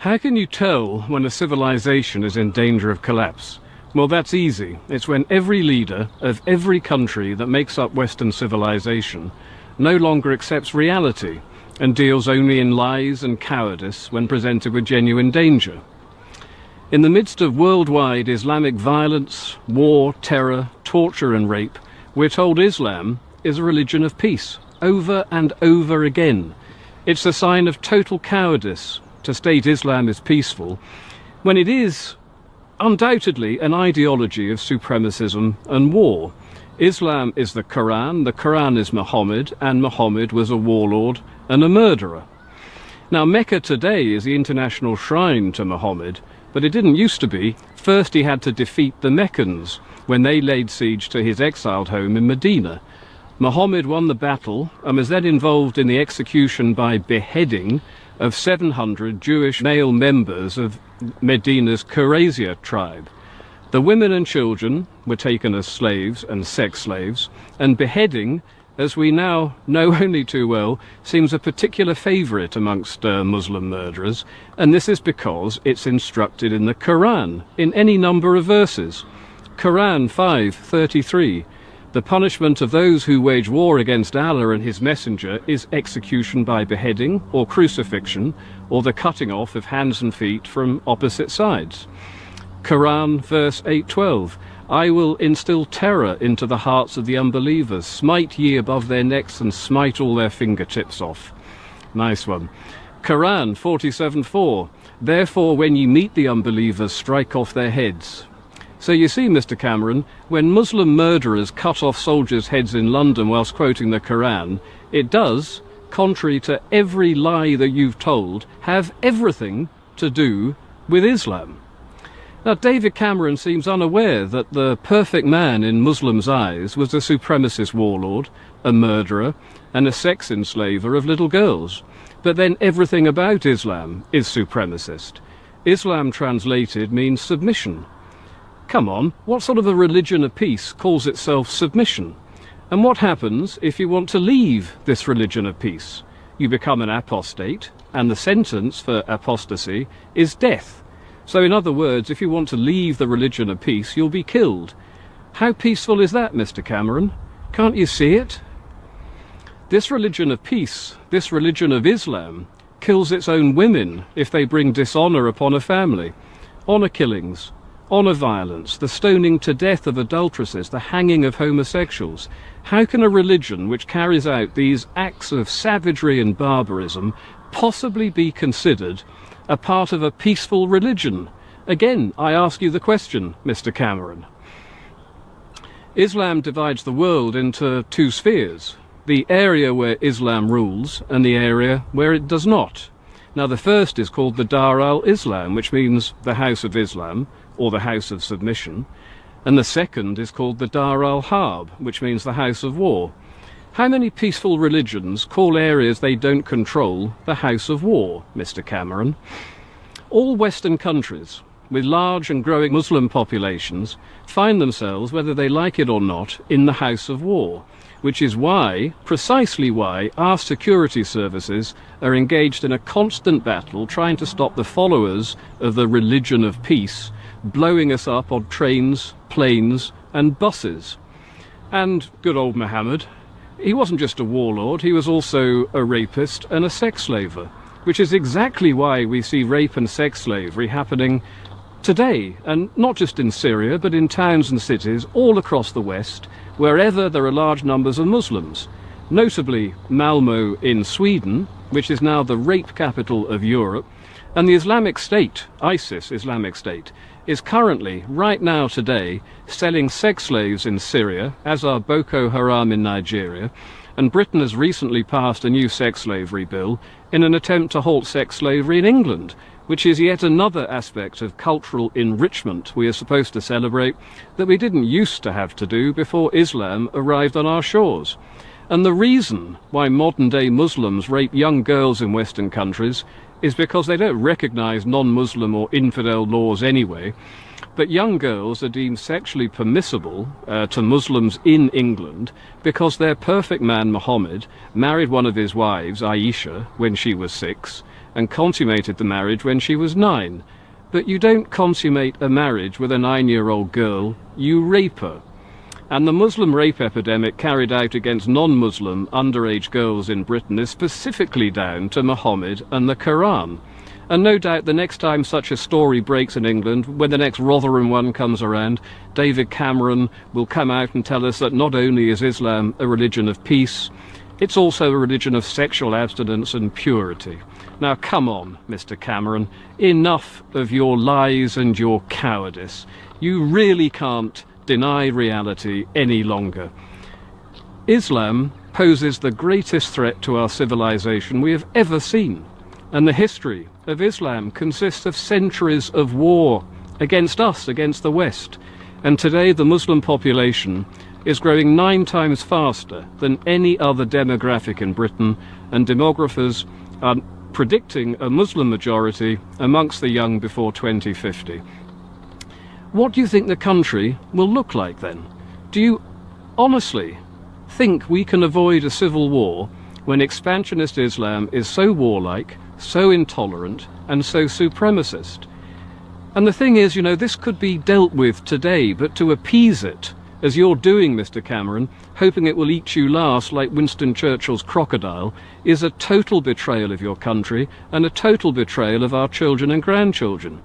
How can you tell when a civilization is in danger of collapse? Well, that's easy. It's when every leader of every country that makes up Western civilization no longer accepts reality and deals only in lies and cowardice when presented with genuine danger. In the midst of worldwide Islamic violence, war, terror, torture and rape, we're told Islam is a religion of peace, over and over again. It's a sign of total cowardice to state Islam is peaceful, when it is undoubtedly an ideology of supremacism and war. Islam is the Quran is Muhammad, and Muhammad was a warlord and a murderer. Now, Mecca today is the international shrine to Muhammad, but it didn't used to be. First he had to defeat the Meccans when they laid siege to his exiled home in Medina. Muhammad won the battle and was then involved in the execution by beheading of 700 Jewish male members of Medina's Qurayza tribe. The women and children were taken as slaves and sex slaves, and beheading, as we now know only too well, seems a particular favourite amongst Muslim murderers, and this is because it's instructed in the Quran in any number of verses. Quran 5:33. The punishment of those who wage war against Allah and his messenger is execution by beheading or crucifixion, or the cutting off of hands and feet from opposite sides. Quran verse 8:12. I will instill terror into the hearts of the unbelievers, smite ye above their necks and smite all their fingertips off. Nice one. Quran 47:4. Therefore when ye meet the unbelievers, strike off their heads. So you see, Mr. Cameron, when Muslim murderers cut off soldiers' heads in London whilst quoting the Quran, it does, contrary to every lie that you've told, have everything to do with Islam. Now, David Cameron seems unaware that the perfect man in Muslims' eyes was a supremacist warlord, a murderer, and a sex enslaver of little girls. But then everything about Islam is supremacist. Islam translated means submission. Come on, what sort of a religion of peace calls itself submission? And what happens if you want to leave this religion of peace? You become an apostate, and the sentence for apostasy is death. So in other words, if you want to leave the religion of peace, you'll be killed. How peaceful is that, Mr. Cameron? Can't you see it? This religion of peace, this religion of Islam, kills its own women if they bring dishonour upon a family. Honour killings, honour violence, the stoning to death of adulteresses, the hanging of homosexuals. How can a religion which carries out these acts of savagery and barbarism possibly be considered a part of a peaceful religion? Again, I ask you the question, Mr. Cameron. Islam divides the world into two spheres, the area where Islam rules and the area where it does not. Now, the first is called the Dar al-Islam, which means the House of Islam, or the House of Submission, and the second is called the Dar al-Harb, which means the House of War. How many peaceful religions call areas they don't control the House of War, Mr. Cameron? All Western countries with large and growing Muslim populations find themselves, whether they like it or not, in the House of War, which is why, precisely why, our security services are engaged in a constant battle trying to stop the followers of the religion of peace blowing us up on trains, planes and buses. And good old Muhammad, he wasn't just a warlord, he was also a rapist and a sex slaver, which is exactly why we see rape and sex slavery happening today, and not just in Syria, but in towns and cities all across the West, wherever there are large numbers of Muslims. Notably Malmö in Sweden, which is now the rape capital of Europe, and the Islamic State, ISIS Islamic State, is currently, right now today, selling sex slaves in Syria, as are Boko Haram in Nigeria, and Britain has recently passed a new sex slavery bill in an attempt to halt sex slavery in England, which is yet another aspect of cultural enrichment we are supposed to celebrate that we didn't used to have to do before Islam arrived on our shores. And the reason why modern-day Muslims rape young girls in Western countries is because they don't recognise non-Muslim or infidel laws anyway, but young girls are deemed sexually permissible to Muslims in England because their perfect man Muhammad married one of his wives, Aisha, when she was 6, and consummated the marriage when she was 9. But you don't consummate a marriage with a 9-year-old girl, you rape her. And the Muslim rape epidemic carried out against non-Muslim underage girls in Britain is specifically down to Muhammad and the Quran. And no doubt the next time such a story breaks in England, when the next Rotherham one comes around, David Cameron will come out and tell us that not only is Islam a religion of peace, it's also a religion of sexual abstinence and purity. Now come on, Mr. Cameron, enough of your lies and your cowardice. You really can't deny reality any longer. Islam poses the greatest threat to our civilization we have ever seen. And the history of Islam consists of centuries of war against us, against the West. And today the Muslim population is growing 9 times faster than any other demographic in Britain, and demographers are predicting a Muslim majority amongst the young before 2050. What do you think the country will look like then? Do you honestly think we can avoid a civil war when expansionist Islam is so warlike, so intolerant, and so supremacist? And the thing is, you know, this could be dealt with today, but to appease it, as you're doing, Mr. Cameron, hoping it will eat you last like Winston Churchill's crocodile, is a total betrayal of your country and a total betrayal of our children and grandchildren.